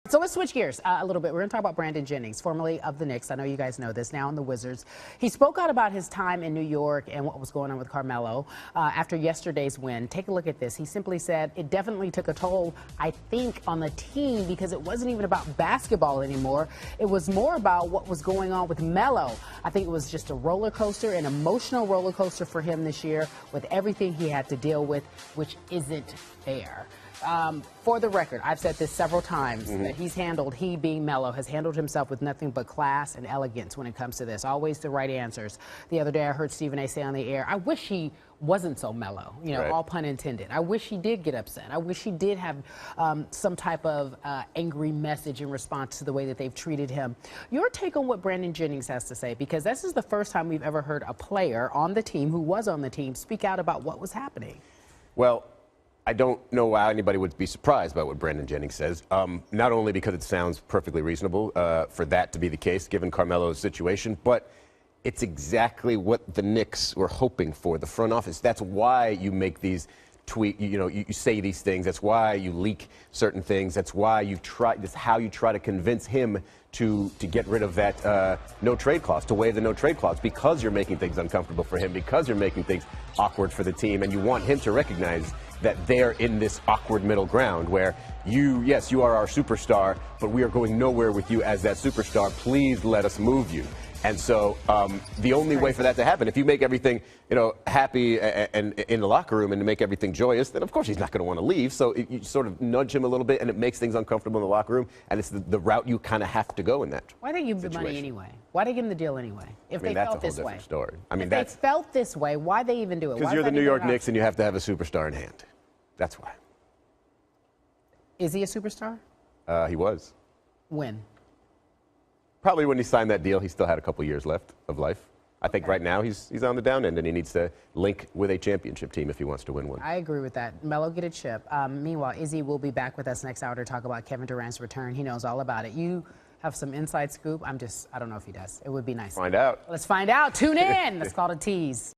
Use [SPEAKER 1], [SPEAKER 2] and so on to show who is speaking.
[SPEAKER 1] So let's switch gears a little bit. We're going to talk about Brandon Jennings, formerly of the Knicks. I know you guys know this, now in the Wizards. He spoke out about his time in New York and what was going on with Carmelo after yesterday's win. Take a look at this. He simply said it definitely took a toll, I think, on the team because it wasn't even about basketball anymore. It was more about what was going on with Melo. I think it was just a roller coaster, an emotional roller coaster for him this year with everything he had to deal with, which isn't fair. For the record, I've said this several times, that he being Melo, has handled himself with nothing but class and elegance when it comes to this. Always the right answers. The other day I heard Stephen A. say on the air, I wish he wasn't so mellow, you know, all pun intended. I wish he did get upset. I wish he did have some type of angry message in response to the way that they've treated him. Your take on what Brandon Jennings has to say, because this is the first time we've ever heard a player on the team who was on the team speak out about what was happening.
[SPEAKER 2] Well, I don't know why anybody would be surprised by what Brandon Jennings says, not only because it sounds perfectly reasonable for that to be the case, given Carmelo's situation, but it's exactly what the Knicks were hoping for, the front office. That's why you make these you say these things. That's why you leak certain things. That's why that's how you try to convince him to get rid of that no trade clause, to waive the no trade clause, because you're making things uncomfortable for him, because you're making things awkward for the team, and you want him to recognize that they're in this awkward middle ground where yes, you are our superstar, but we are going nowhere with you as that superstar. Please let us move you. And so the only way for that to happen, if you make everything, happy and in the locker room and make everything joyous, then of course he's not going to want to leave. So you sort of nudge him a little bit, and it makes things uncomfortable in the locker room. And it's the route you kind of have to go in that.
[SPEAKER 1] Why they give him the money anyway? Why they give him the deal anyway? If they felt this way.
[SPEAKER 2] Story. I mean,
[SPEAKER 1] if they felt this way, why they even do it?
[SPEAKER 2] Because you're the New York Knicks and you have to have a superstar in hand. That's why.
[SPEAKER 1] Is he a superstar?
[SPEAKER 2] He was.
[SPEAKER 1] When?
[SPEAKER 2] Probably when he signed that deal, he still had a couple years left of life. I think right now he's on the down end, and he needs to link with a championship team if he wants to win one.
[SPEAKER 1] I agree with that. Melo, get a chip. Meanwhile, Izzy will be back with us next hour to talk about Kevin Durant's return. He knows all about it. You have some inside scoop. I don't know if he does. It would be nice.
[SPEAKER 2] Find out.
[SPEAKER 1] Let's find out. Tune in. Let's call it a tease.